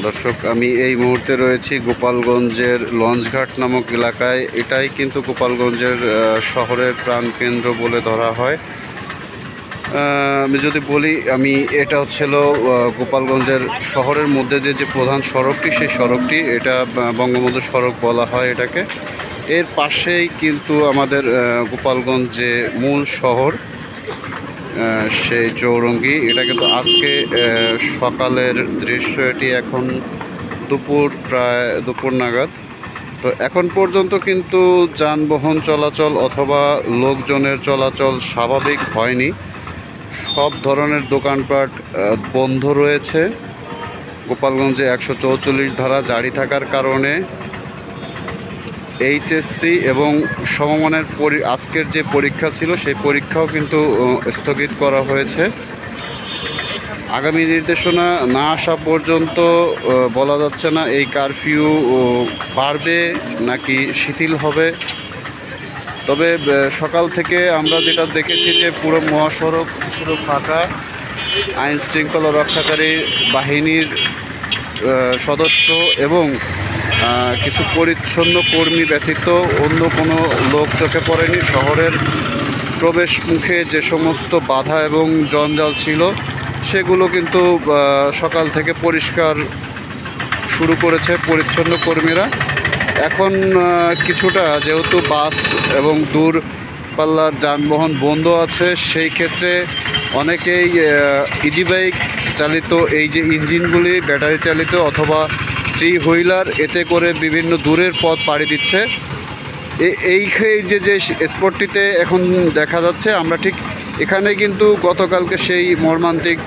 দর্শক, আমি এই মুহূর্তে রয়েছি গোপালগঞ্জের লঞ্চঘাট নামক এলাকায়। এটাই কিন্তু গোপালগঞ্জের শহরের প্রাণকেন্দ্র বলে ধরা হয়। আমি যদি বলি, এটা হচ্ছিল গোপালগঞ্জের শহরের মধ্যে যে প্রধান সড়কটি, সেই সড়কটি এটা বঙ্গবন্ধু সড়ক বলা হয় এটাকে। এর পাশেই কিন্তু আমাদের গোপালগঞ্জ যে মূল শহর, সেই চৌরঙ্গি। এটা কিন্তু আজকে সকালের দৃশ্য। এটি এখন প্রায় দুপুর নাগাদ। তো এখন পর্যন্ত কিন্তু যানবাহন চলাচল অথবা লোকজনের চলাচল স্বাভাবিক হয়নি। সব ধরনের দোকানপাট বন্ধ রয়েছে। গোপালগঞ্জে 144 ধারা জারি থাকার কারণে এইচএসসি এবং সমমানের আজকের যে পরীক্ষা ছিল, সেই পরীক্ষাও কিন্তু স্থগিত করা হয়েছে। আগামী নির্দেশনা না আসা পর্যন্ত বলা যাচ্ছে না এই কারফিউ বাড়বে নাকি শিথিল হবে। তবে সকাল থেকে আমরা যেটা দেখেছি যে পুরো মহাসড়ক পুরো ফাঁকা। আইন শৃঙ্খলা রক্ষাকারী বাহিনীর সদস্য এবং কিছু পরিচ্ছন্ন কর্মী ব্যতীত অন্য কোনো লোক চোখে পড়েনি। শহরের প্রবেশ মুখে যে সমস্ত বাধা এবং জঞ্জাল ছিল, সেগুলো কিন্তু সকাল থেকে পরিষ্কার শুরু করেছে পরিচ্ছন্ন কর্মীরা। এখন কিছুটা যেহেতু বাস এবং দূরপাল্লার যানবাহন বন্ধ আছে, সেই ক্ষেত্রে অনেকেই ইজি বাইক চালিত এই যে ইঞ্জিনগুলি ব্যাটারি চালিত অথবা থ্রি হুইলার, এতে করে বিভিন্ন দূরের পথ পাড়ি দিচ্ছে। এই যে স্পটটিতে এখন দেখা যাচ্ছে, আমরা ঠিক এখানে কিন্তু গতকালকে সেই মর্মান্তিক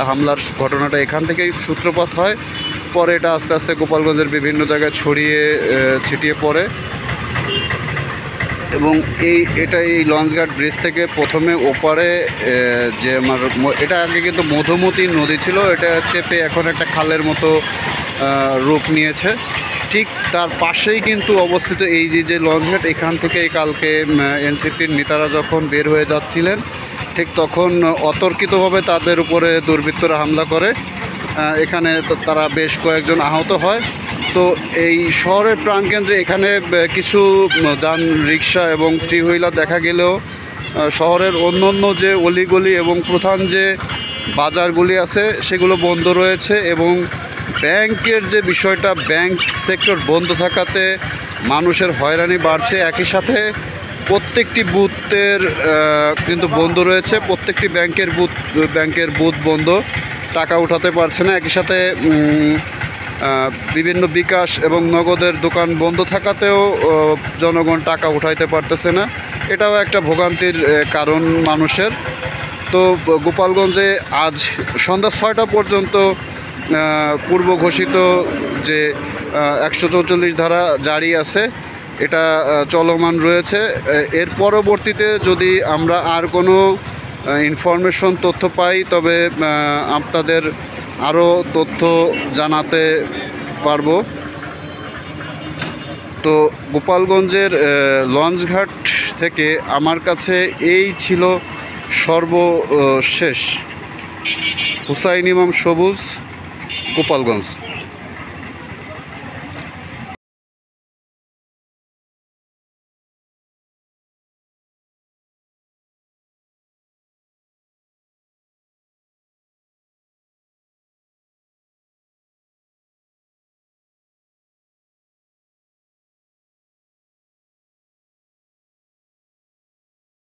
হামলার ঘটনাটা এখান থেকেই সূত্রপাত হয়। পরে এটা আস্তে আস্তে গোপালগঞ্জের বিভিন্ন জায়গায় ছড়িয়ে ছিটিয়ে পড়ে। এবং এই লঞ্চঘাট ব্রিজ থেকে প্রথমে ওপারে যে এটা আগে কিন্তু মধুমতি নদী ছিল, এটা চেপে এখন একটা খালের মতো রূপ নিয়েছে। ঠিক তার পাশেই কিন্তু অবস্থিত এই যে লঞ্চঘাট। এখান থেকে কালকে এনসিপির নেতারা যখন বের হয়ে যাচ্ছিলেন, ঠিক তখন অতর্কিতভাবে তাদের উপরে দুর্বৃত্তরা হামলা করে। এখানে তারা বেশ কয়েকজন আহত হয়। তো এই শহরের প্রাণকেন্দ্রে এখানে কিছু যান রিক্সা এবং থ্রি হুইলার দেখা গেলেও শহরের অন্য যে অলিগলি এবং প্রধান যে বাজারগুলি আছে, সেগুলো বন্ধ রয়েছে। এবং ব্যাংকের যে বিষয়টা, ব্যাংক সেক্টর বন্ধ থাকাতে মানুষের হয়রানি বাড়ছে। একই সাথে প্রত্যেকটি বুথের কিন্তু বন্ধ রয়েছে। প্রত্যেকটি ব্যাংকের বুথ বন্ধ, টাকা উঠাতে পারছে না। একই সাথে বিভিন্ন বিকাশ এবং নগদের দোকান বন্ধ থাকাতেও জনগণ টাকা উঠাইতে পারতেছে না। এটাও একটা ভোগান্তির কারণ মানুষের। তো গোপালগঞ্জে আজ সন্ধ্যা 6টা পর্যন্ত পূর্ব ঘোষিত যে 144 ধারা জারি আছে, এটা চলমান রয়েছে। এর পরবর্তীতে যদি আমরা আর কোনো ইনফরমেশন তথ্য পাই, তবে আপনাদের আরও তথ্য জানাতে পারবো। তো গোপালগঞ্জের লঞ্চঘাট থেকে আমার কাছে এই ছিল সর্বশেষ। হুসাইন ইমাম সবুজ, গোপালগঞ্জ।